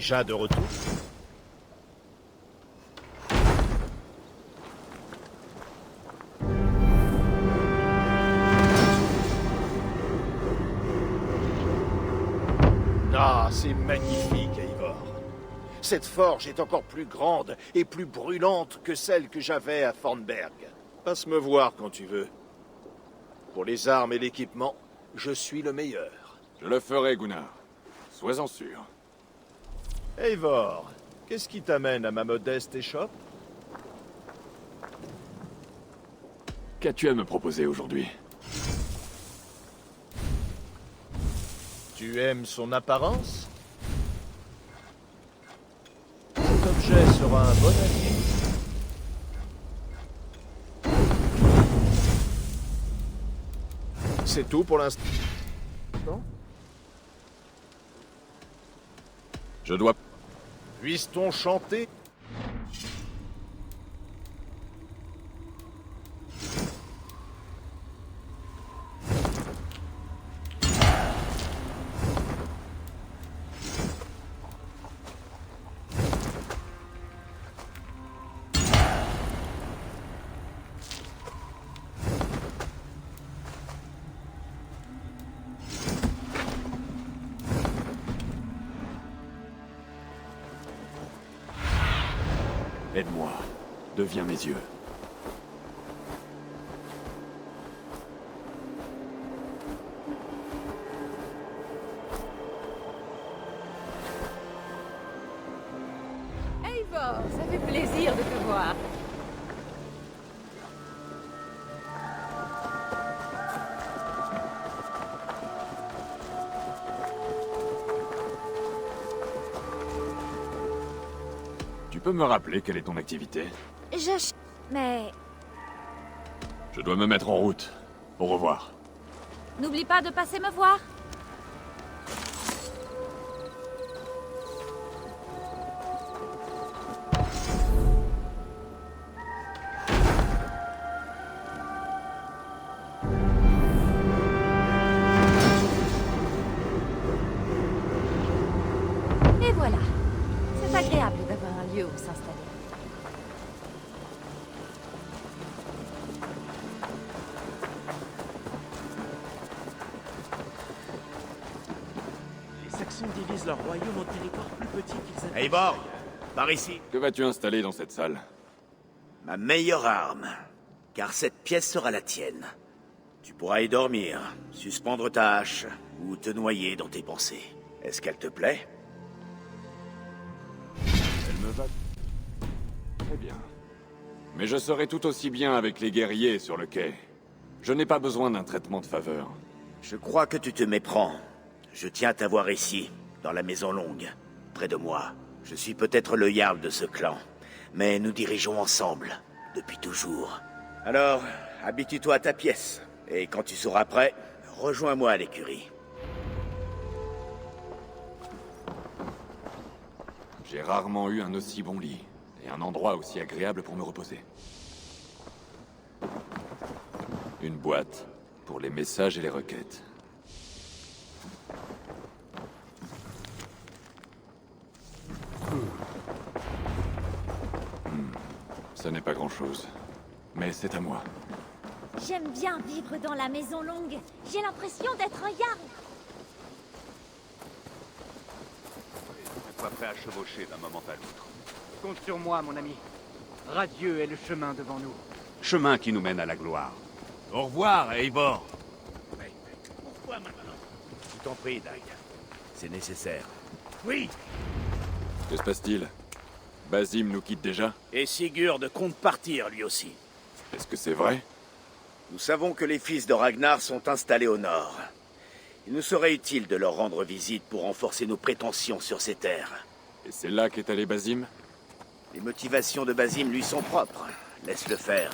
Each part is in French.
Déjà de retour? Ah, c'est magnifique, Eivor. Cette forge est encore plus grande et plus brûlante que celle que j'avais à Thornberg. Passe me voir quand tu veux. Pour les armes et l'équipement, je suis le meilleur. Je le ferai, Gunnar. Sois-en sûr. Eivor, qu'est-ce qui t'amène à ma modeste échoppe? Qu'as-tu à me proposer aujourd'hui? Tu aimes son apparence? Cet objet sera un bon allié. C'est tout pour l'instant? Je dois... Puisse-t-on chanter? Aide-moi. Deviens mes yeux. Eivor, ça fait plaisir de te voir. Tu peux me rappeler quelle est ton activité? Mais... Je dois me mettre en route. Au revoir. N'oublie pas de passer me voir. Et voilà. C'est agréable d'avoir un lieu où s'installer. Les Saxons divisent leur royaume en territoires plus petits qu'ils avaient. Eivor, par ici. Que vas-tu installer dans cette salle? Ma meilleure arme. Car cette pièce sera la tienne. Tu pourras y dormir, suspendre ta hache, ou te noyer dans tes pensées. Est-ce qu'elle te plaît? Elle me va... Très bien. Mais je serai tout aussi bien avec les guerriers sur le quai. Je n'ai pas besoin d'un traitement de faveur. Je crois que tu te méprends. Je tiens à t'avoir ici, dans la Maison Longue, près de moi. Je suis peut-être le Jarl de ce clan, mais nous dirigeons ensemble, depuis toujours. Alors, habitue-toi à ta pièce, et quand tu seras prêt, rejoins-moi à l'écurie. J'ai rarement eu un aussi bon lit, et un endroit aussi agréable pour me reposer. Une boîte, pour les messages et les requêtes. Ça n'est pas grand-chose, mais c'est à moi. J'aime bien vivre dans la Maison Longue. J'ai l'impression d'être un Jarl. Pas prêt à chevaucher d'un moment à l'autre. Compte sur moi, mon ami. Radieux est le chemin devant nous. Chemin qui nous mène à la gloire. Au revoir, Eivor. Mais pourquoi maintenant? Je t'en prie, Dag. C'est nécessaire. Oui. Que se passe-t-il? Basim nous quitte déjà? Et Sigurd compte partir, lui aussi. Est-ce que c'est vrai? Nous savons que les fils de Ragnar sont installés au nord. Il nous serait utile de leur rendre visite pour renforcer nos prétentions sur ces terres. Et c'est là qu'est allé Basim? Les motivations de Basim lui sont propres. Laisse-le faire.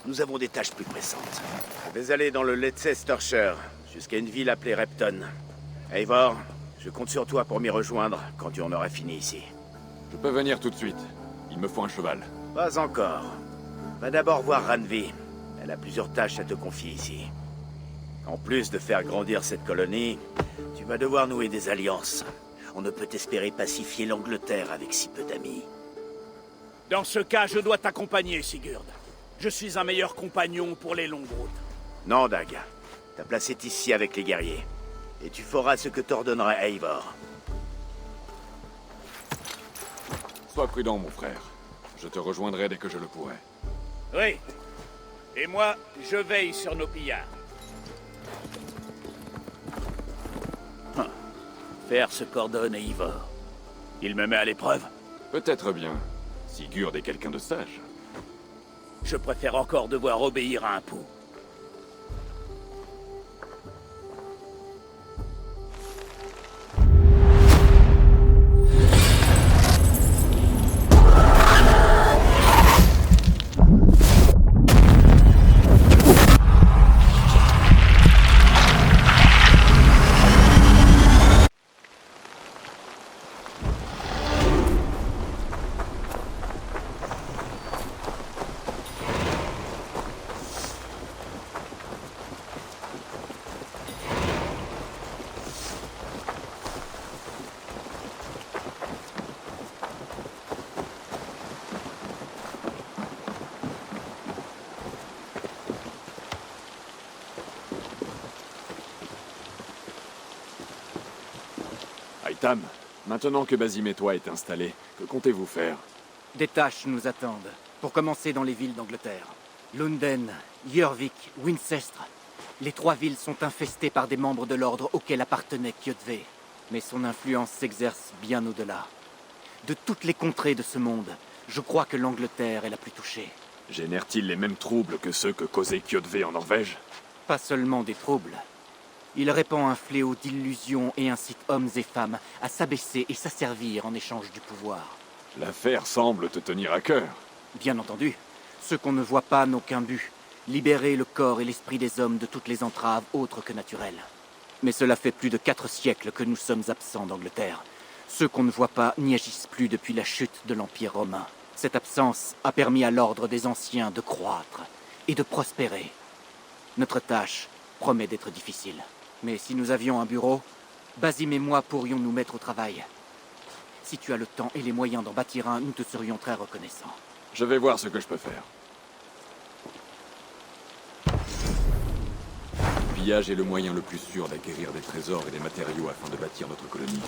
Nous avons des tâches plus pressantes. Je vais aller dans le Leicestershire, jusqu'à une ville appelée Repton. Eivor, je compte sur toi pour m'y rejoindre quand tu en auras fini ici. Je peux venir tout de suite. Il me faut un cheval. Pas encore. Va d'abord voir Randvi. Elle a plusieurs tâches à te confier ici. En plus de faire grandir cette colonie, tu vas devoir nouer des alliances. On ne peut espérer pacifier l'Angleterre avec si peu d'amis. Dans ce cas, je dois t'accompagner, Sigurd. Je suis un meilleur compagnon pour les longues routes. Non, Dag. Ta place est ici avec les guerriers. Et tu feras ce que t'ordonnera Eivor. Sois prudent, mon frère. Je te rejoindrai dès que je le pourrai. Oui. Et moi, je veille sur nos pillards. Faire ce qu'ordonne Eivor. Il me met à l'épreuve. Peut-être bien. Sigurd est quelqu'un de sage. Je préfère encore devoir obéir à un pou. Aitam, maintenant que Basim et toi êtes installés, que comptez-vous faire? Des tâches nous attendent. Pour commencer dans les villes d'Angleterre. Lunden, Jorvik, Winchester. Les 3 villes sont infestées par des membres de l'ordre auquel appartenait Kjotve. Mais son influence s'exerce bien au-delà. De toutes les contrées de ce monde, je crois que l'Angleterre est la plus touchée. Génère-t-il les mêmes troubles que ceux que causait Kjotve en Norvège? Pas seulement des troubles. Il répand un fléau d'illusions et incite hommes et femmes à s'abaisser et s'asservir en échange du pouvoir. L'affaire semble te tenir à cœur. Bien entendu, ceux qu'on ne voit pas n'ont qu'un but. Libérer le corps et l'esprit des hommes de toutes les entraves autres que naturelles. Mais cela fait plus de 4 siècles que nous sommes absents d'Angleterre. Ceux qu'on ne voit pas n'y agissent plus depuis la chute de l'Empire romain. Cette absence a permis à l'ordre des anciens de croître et de prospérer. Notre tâche promet d'être difficile. Mais si nous avions un bureau, Basim et moi pourrions nous mettre au travail. Si tu as le temps et les moyens d'en bâtir un, nous te serions très reconnaissants. Je vais voir ce que je peux faire. Le pillage est le moyen le plus sûr d'acquérir des trésors et des matériaux afin de bâtir notre colonie.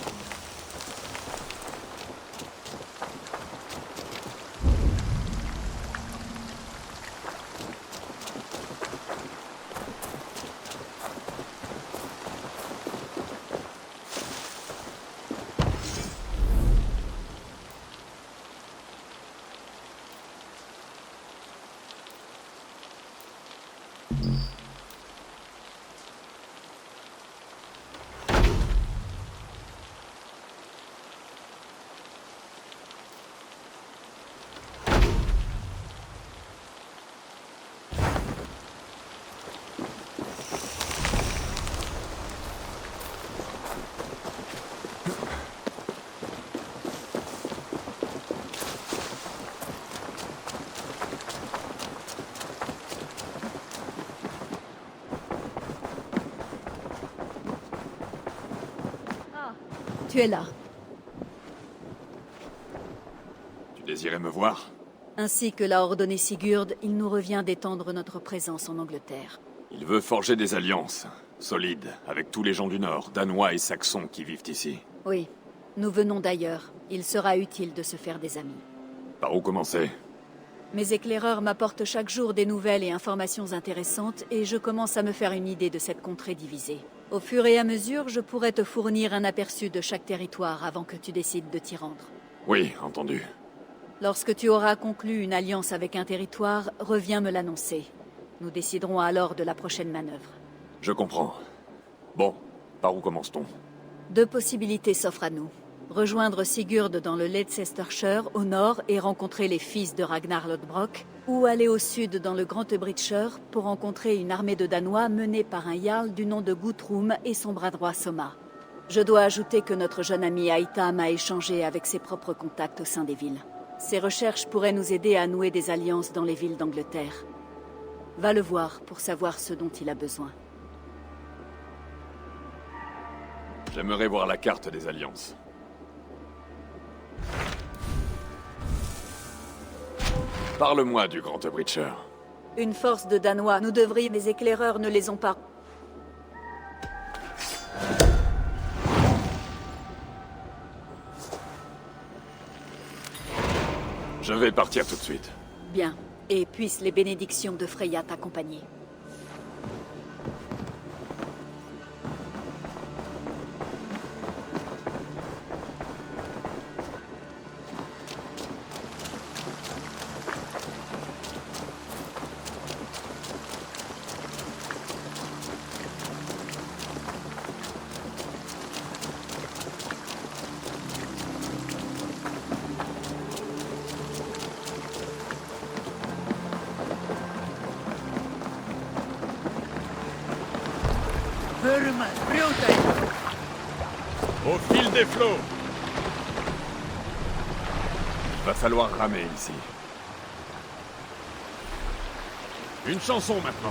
Tu es là. Tu désirais me voir? Ainsi que l'a ordonné Sigurd, il nous revient d'étendre notre présence en Angleterre. Il veut forger des alliances, solides, avec tous les gens du Nord, Danois et Saxons qui vivent ici. Oui, nous venons d'ailleurs. Il sera utile de se faire des amis. Par où commencer? Mes éclaireurs m'apportent chaque jour des nouvelles et informations intéressantes et je commence à me faire une idée de cette contrée divisée. Au fur et à mesure, je pourrais te fournir un aperçu de chaque territoire avant que tu décides de t'y rendre. Oui, entendu. Lorsque tu auras conclu une alliance avec un territoire, reviens me l'annoncer. Nous déciderons alors de la prochaine manœuvre. Je comprends. Bon, par où commence-t-on? 2 possibilités s'offrent à nous. Rejoindre Sigurd dans le Leicestershire au nord et rencontrer les fils de Ragnar Lodbrok, ou aller au sud dans le Grand Tebritscher pour rencontrer une armée de Danois menée par un jarl du nom de Guthrum et son bras droit Soma. Je dois ajouter que notre jeune ami Aitam a échangé avec ses propres contacts au sein des villes. Ces recherches pourraient nous aider à nouer des alliances dans les villes d'Angleterre. Va le voir pour savoir ce dont il a besoin. J'aimerais voir la carte des alliances. Parle-moi du Grand Breacher. Une force de Danois. Nous devrions... Les éclaireurs ne les ont pas. Je vais partir tout de suite. Bien. Et puissent les bénédictions de Freya t'accompagner. Au fil des flots! Va falloir ramer ici. Une chanson maintenant.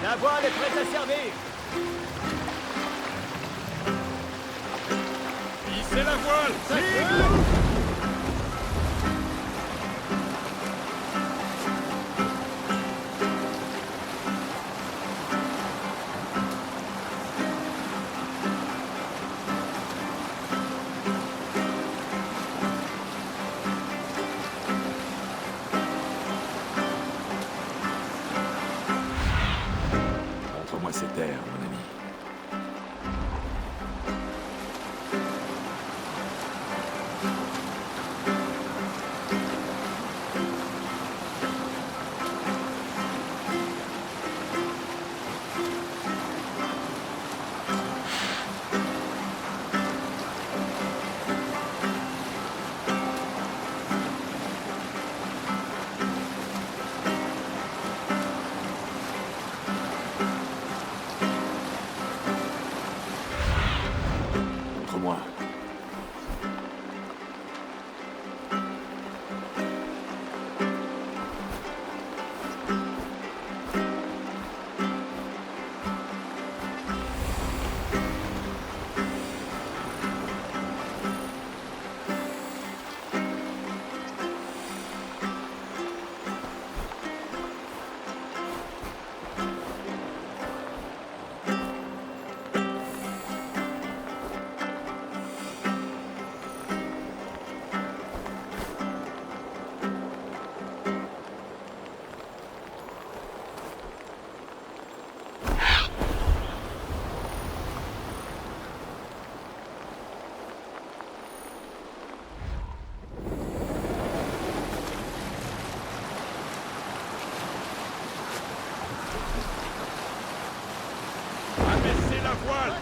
La voile est prête à servir. Hissez la voile! Montre-moi ces terres, mon ami. Montre-moi. Abaissez la voile!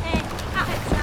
Hé, arrête ça!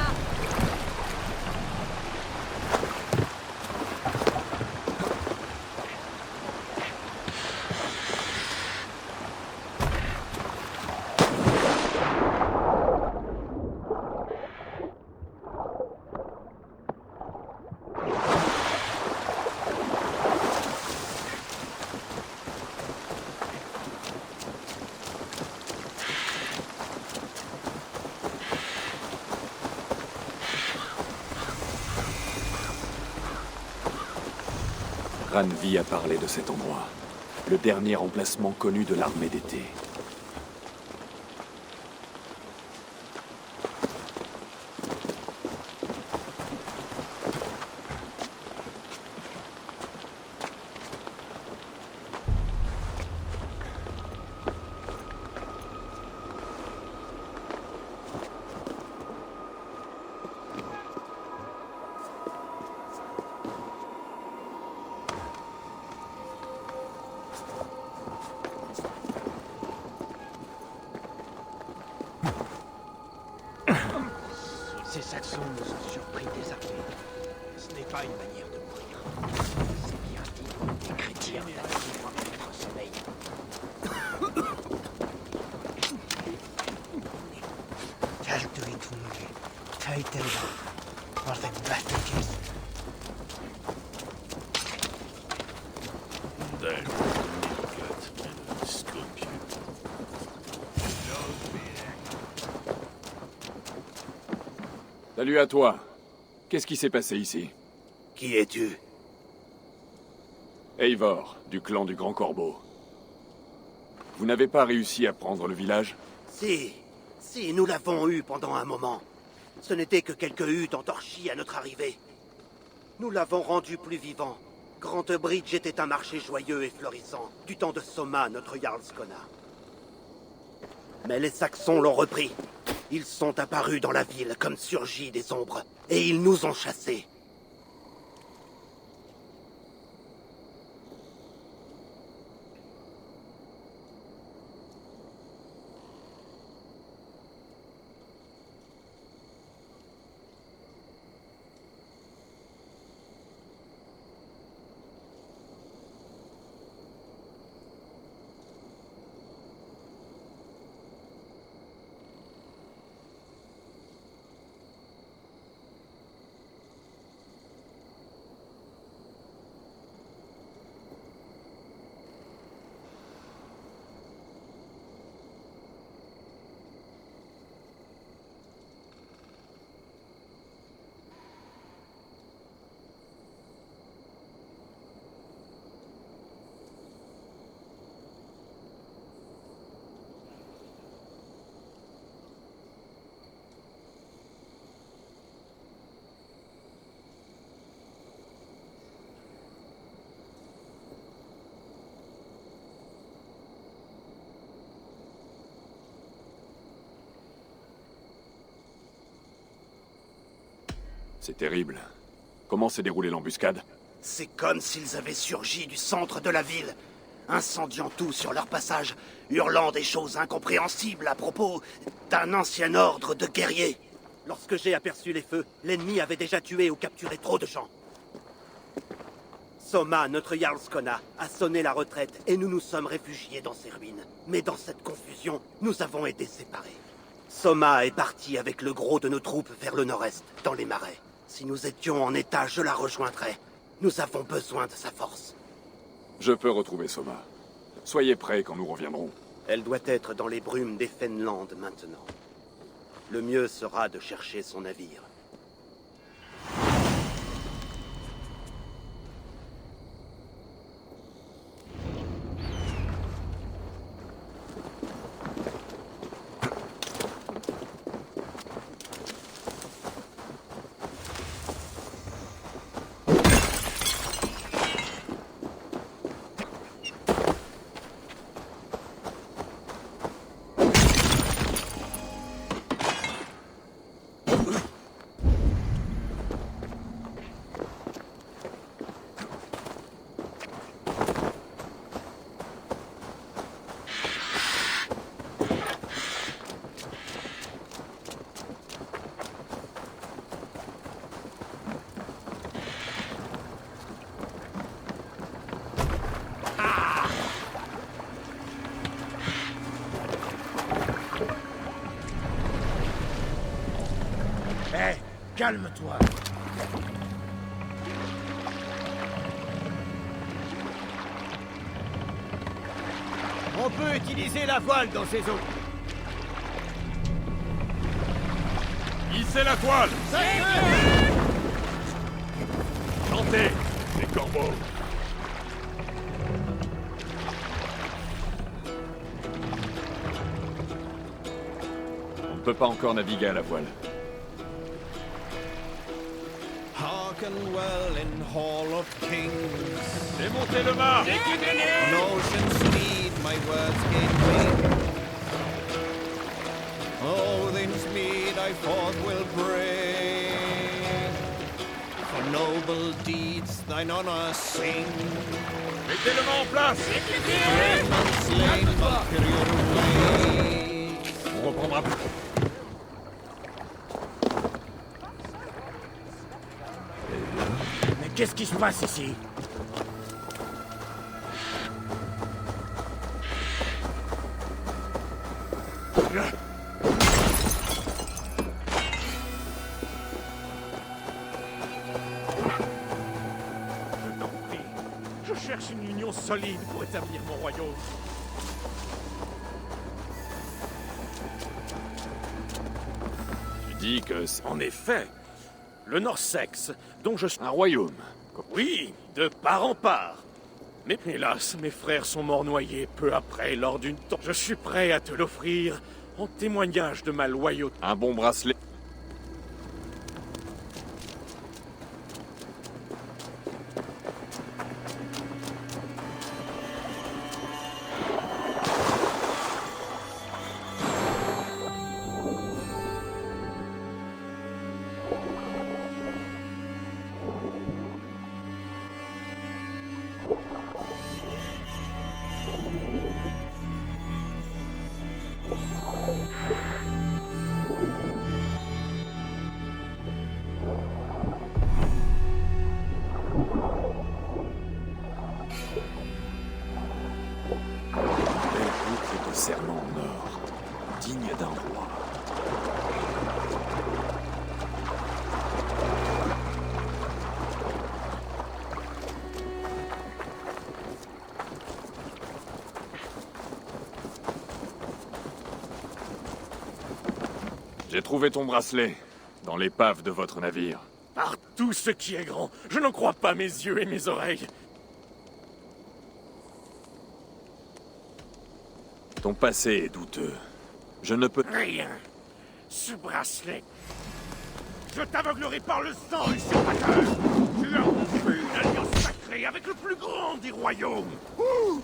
Randvi a parlé de cet endroit. Le dernier emplacement connu de l'armée d'été. Ces Saxons nous ont surpris désarmés. Ce n'est pas une manière de mourir. C'est bien dit des chrétiens d'attendre notre sommeil. Salut à toi. Qu'est-ce qui s'est passé ici? Qui es-tu? Eivor, du clan du Grand Corbeau. Vous n'avez pas réussi à prendre le village? Si, nous l'avons eu pendant un moment. Ce n'était que quelques huttes entorchies à notre arrivée. Nous l'avons rendu plus vivant. Grand Bridge était un marché joyeux et florissant, du temps de Soma, notre Jarl Skona. Mais les Saxons l'ont repris. Ils sont apparus dans la ville comme surgis des ombres, et ils nous ont chassés. C'est terrible. Comment s'est déroulée l'embuscade? C'est comme s'ils avaient surgi du centre de la ville, incendiant tout sur leur passage, hurlant des choses incompréhensibles à propos d'un ancien ordre de guerriers. Lorsque j'ai aperçu les feux, l'ennemi avait déjà tué ou capturé trop de gens. Soma, notre Jarl Skona, a sonné la retraite et nous nous sommes réfugiés dans ces ruines. Mais dans cette confusion, nous avons été séparés. Soma est parti avec le gros de nos troupes vers le nord-est, dans les marais. Si nous étions en état, je la rejoindrais. Nous avons besoin de sa force. Je peux retrouver Soma. Soyez prêts quand nous reviendrons. Elle doit être dans les brumes des Fenland maintenant. Le mieux sera de chercher son navire. Calme-toi. On peut utiliser la voile dans ces eaux. Hissez la toile! Chantez, les corbeaux! On ne peut pas encore naviguer à la voile. Hearken well in Hall of Kings. Démontez le mât! On ocean's mead my words gain wing. Odin's mead I forth will bring. For noble deeds thine honor sing. Mettez le mât en place! Raymond slain Valkyrie way. On reprendra plus. Mais qu'est-ce qui se passe ici? Je t'en prie. Je cherche une union solide pour établir mon royaume. dit que... En effet, le Norsex, dont je suis... Un royaume. Oui, de part en part. Mais hélas, mes frères sont morts noyés peu après lors d'une... Je suis prêt à te l'offrir en témoignage de ma loyauté. Un bon bracelet. Serment en or, digne d'un roi. J'ai trouvé ton bracelet dans l'épave de votre navire. Par tout ce qui est grand, je n'en crois pas mes yeux et mes oreilles. Ton passé est douteux. Je ne peux... Rien. Ce bracelet. Je t'aveuglerai par le sang, usurpateur. Tu as rompu une alliance sacrée avec le plus grand des royaumes. Ouh.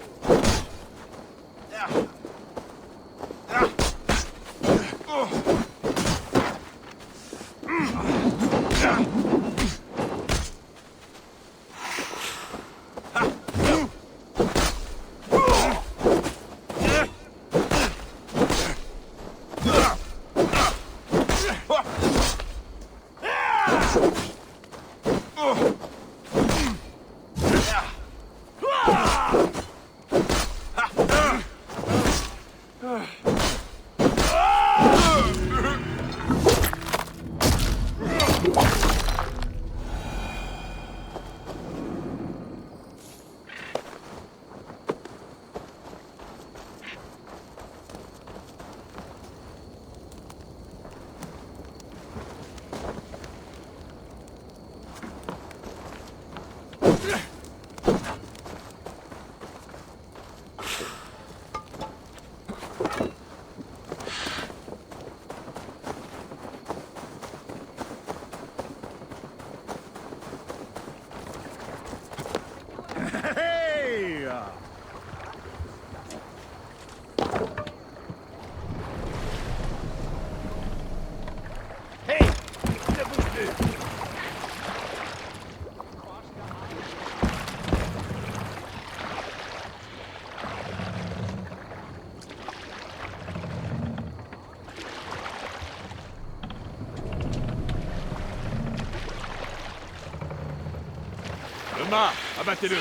Le mât, abattez-le.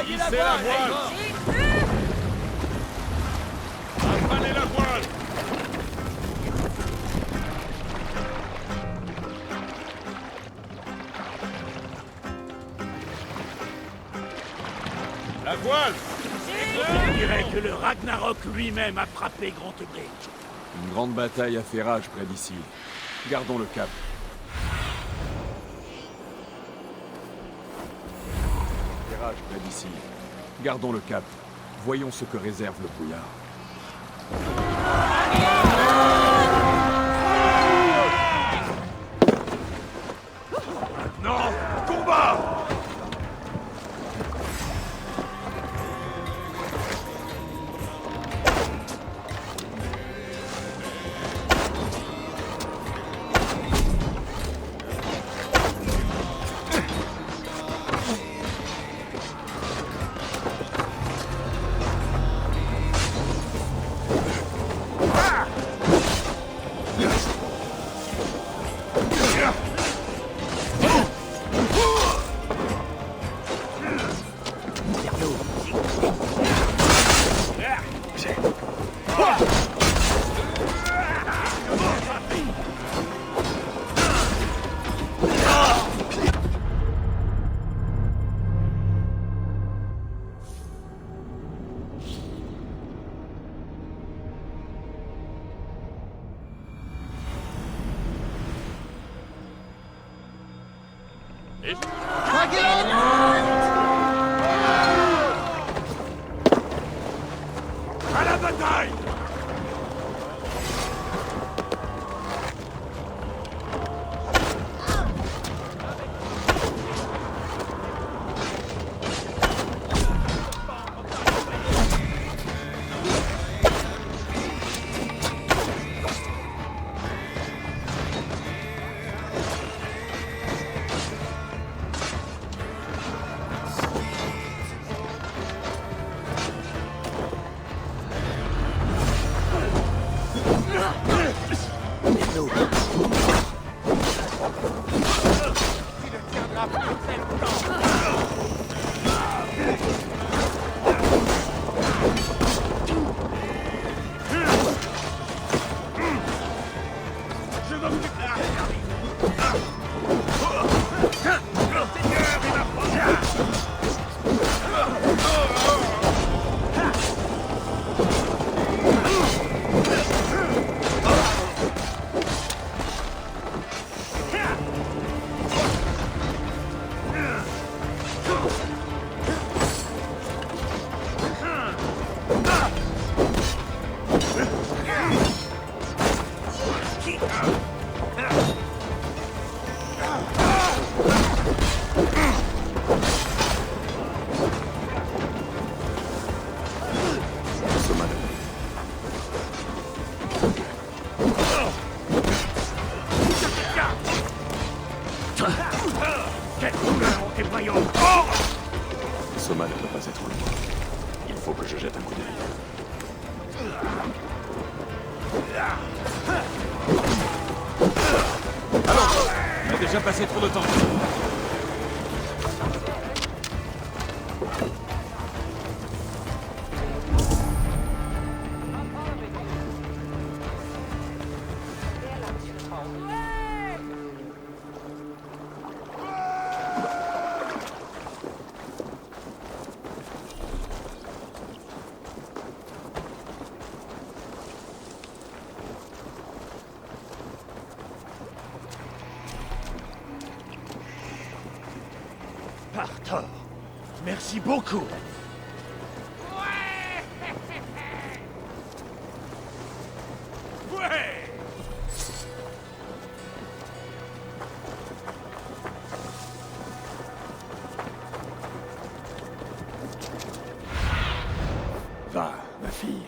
Hissez la voile! Affalez la voile! La voile! On dirait que le Ragnarok lui-même a frappé Grantebridge. Une grande bataille a fait rage près d'ici. Gardons le cap. Près d'ici. Gardons le cap. Voyons ce que réserve le brouillard. Maintenant, combat! À la bataille! Quelle couleur ont tes maillots? Soma ne peut pas être loin. Il faut que je jette un coup d'œil. Alors, on a déjà passé trop de temps. Partor, merci beaucoup. Ouais. Va, ma fille.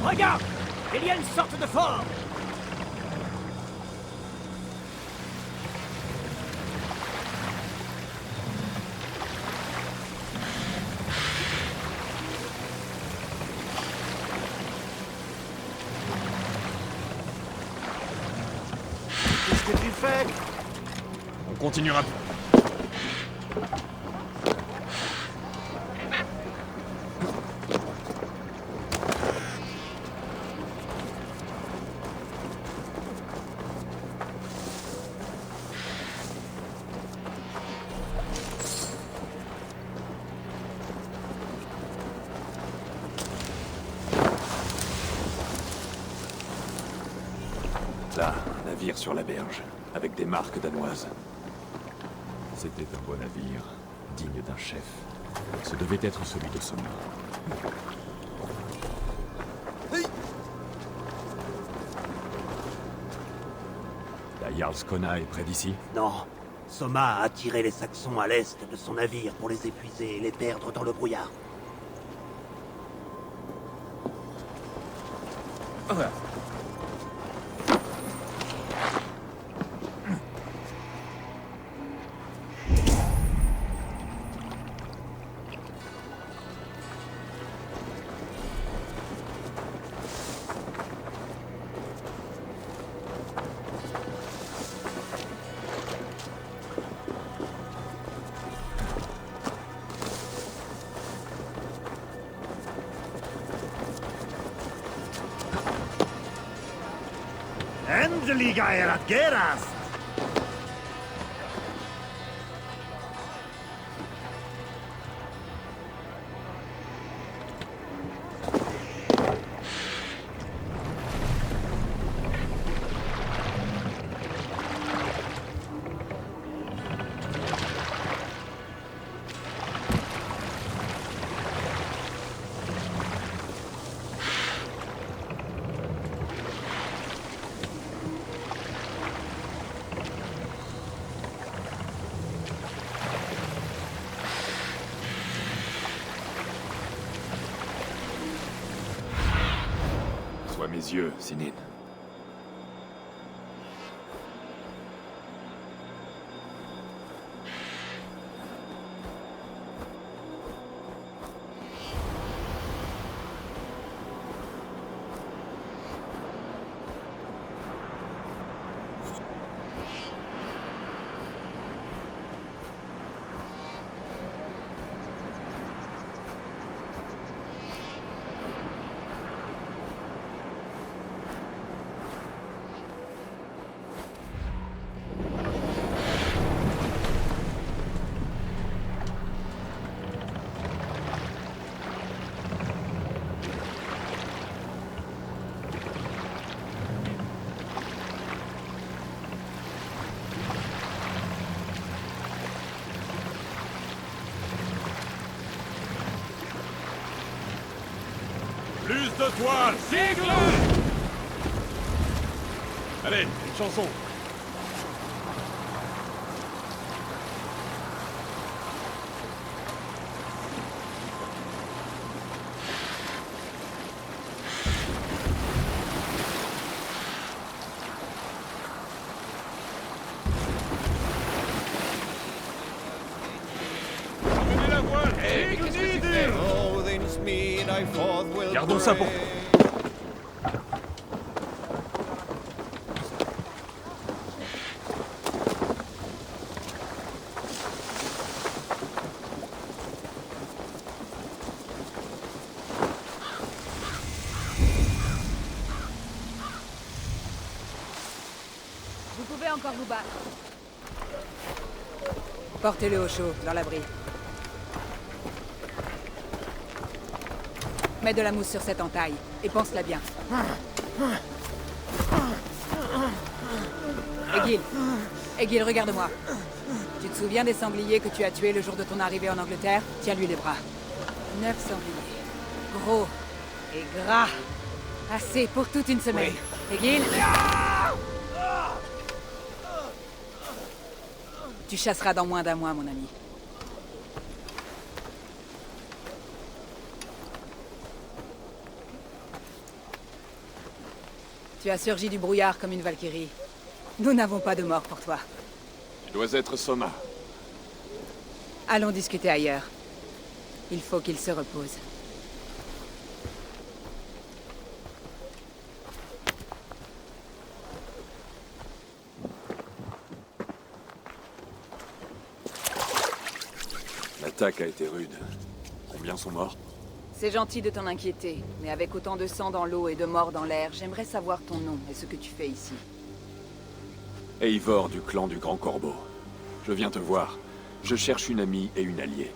Regarde! Il y a une sorte de fort! Qu'est-ce que tu fais? On continuera. Là, un navire sur la berge, avec des marques danoises. C'était un beau navire, digne d'un chef. Ce devait être celui de Soma. La Jarlskona est près d'ici? Non. Soma a attiré les Saxons à l'est de son navire pour les épuiser et les perdre dans le brouillard. Liga erat gerast! Sois mes yeux, Sinin. Plus de toile! Sigle! Allez, une chanson! Emmenez la voile! Hey, qu'est-ce que tu fais? Oh, then speed I forth will Gardons ça pour... Vous pouvez encore vous battre. Portez-le au chaud, dans l'abri. Mets de la mousse sur cette entaille, et pense-la bien. Egil, regarde-moi. Tu te souviens des sangliers que tu as tués le jour de ton arrivée en Angleterre? Tiens-lui les bras. 9 sangliers. Gros et gras. Assez pour toute une semaine. Egil? Tu chasseras dans moins d'un mois, mon ami. Tu as surgi du brouillard comme une Valkyrie. Nous n'avons pas de mort pour toi. Tu dois être Soma. Allons discuter ailleurs. Il faut qu'il se repose. L'attaque a été rude. Combien sont morts? C'est gentil de t'en inquiéter, mais avec autant de sang dans l'eau et de morts dans l'air, j'aimerais savoir ton nom et ce que tu fais ici. Eivor du clan du Grand Corbeau. Je viens te voir. Je cherche une amie et une alliée.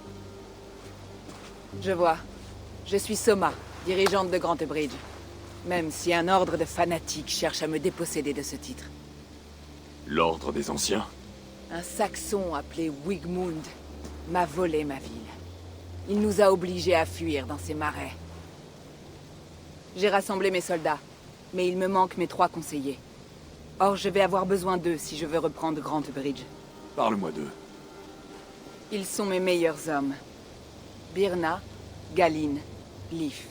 Je vois. Je suis Soma, dirigeante de Grantebridge. Même si un ordre de fanatiques cherche à me déposséder de ce titre. L'Ordre des Anciens? Un Saxon appelé Wigmund m'a volé ma ville. Il nous a obligés à fuir dans ces marais. J'ai rassemblé mes soldats, mais il me manque mes 3 conseillers. Or, je vais avoir besoin d'eux si je veux reprendre Grantebridge. Parle-moi d'eux. Ils sont mes meilleurs hommes. Birna, Galine, Lif.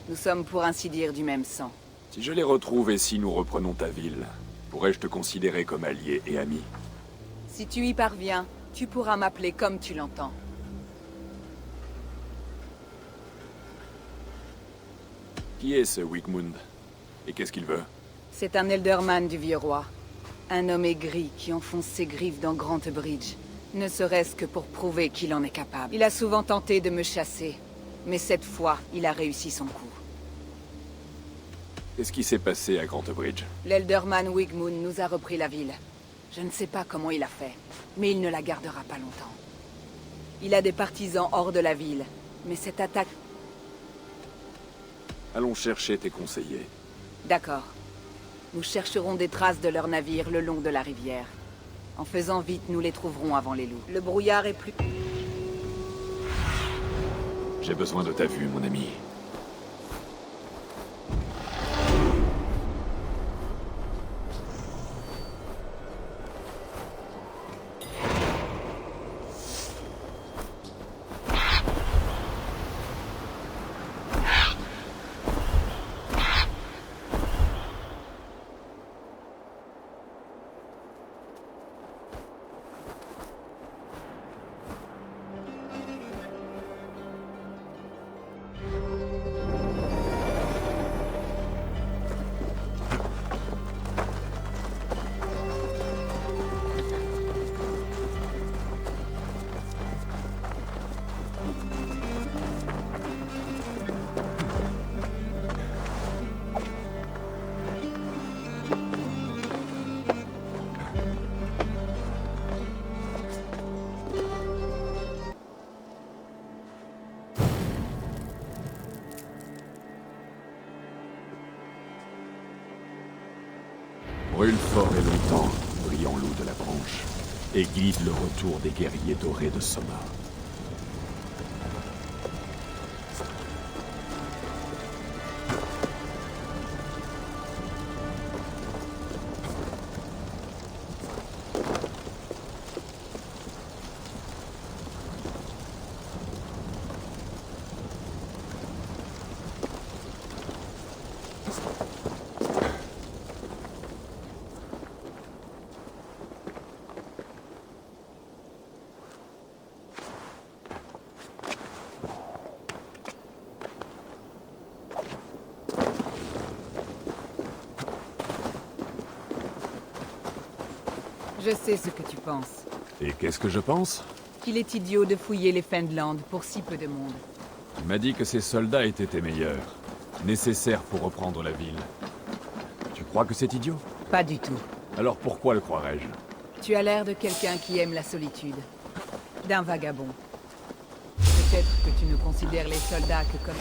Nous sommes pour ainsi dire du même sang. Si je les retrouve et si nous reprenons ta ville, pourrais-je te considérer comme allié et ami? Si tu y parviens, tu pourras m'appeler comme tu l'entends. Qui est ce Wigmund? Et qu'est-ce qu'il veut? C'est un Elderman du Vieux Roi. Un homme aigri qui enfonce ses griffes dans Grantebridge. Ne serait-ce que pour prouver qu'il en est capable. Il a souvent tenté de me chasser, mais cette fois, il a réussi son coup. Qu'est-ce qui s'est passé à Grand Bridge? L'Elderman Wigmoon nous a repris la ville. Je ne sais pas comment il a fait, mais il ne la gardera pas longtemps. Il a des partisans hors de la ville, mais cette attaque... Allons chercher tes conseillers. D'accord. Nous chercherons des traces de leurs navires le long de la rivière. En faisant vite, nous les trouverons avant les loups. Le brouillard est plus... J'ai besoin de ta vue, mon ami. Brûle fort et longtemps, brillant loup de la branche, et guide le retour des guerriers dorés de Soma. Je sais ce que tu penses. Et qu'est-ce que je pense? Qu'il est idiot de fouiller les Fenland pour si peu de monde. Tu m'as dit que ces soldats étaient tes meilleurs, nécessaires pour reprendre la ville. Tu crois que c'est idiot? Pas du tout. Alors pourquoi le croirais-je? Tu as l'air de quelqu'un qui aime la solitude. D'un vagabond. Peut-être que tu ne considères les soldats que comme...